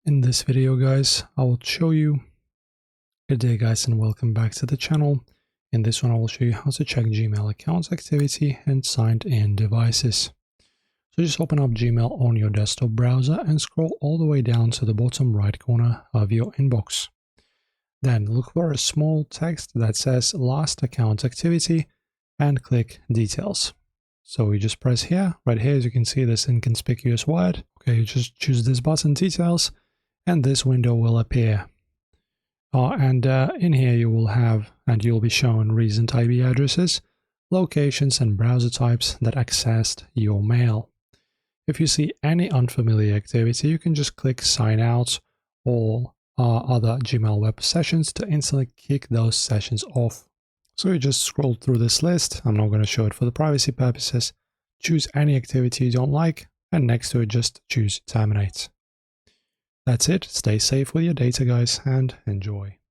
In this video, guys, I will show you. Good day, guys, and welcome back to the channel. In this one, I will show you how to check Gmail accounts activity and signed in devices. So just open up Gmail on your desktop browser and scroll all the way down to the bottom right corner of your inbox. Then look for a small text that says last account activity and click details. So you just press here, right here, as you can see this inconspicuous word. Okay, you just choose this button, details, and this window will appear. In here you will have, and you'll be shown recent IP addresses, locations, and browser types that accessed your mail. If you see any unfamiliar activity, you can just click sign out or other Gmail web sessions to instantly kick those sessions off. So you just scroll through this list. I'm not going to show it for the privacy purposes. Choose any activity you don't like, and next to it just choose terminate. That's it. Stay safe with your data, guys, and enjoy.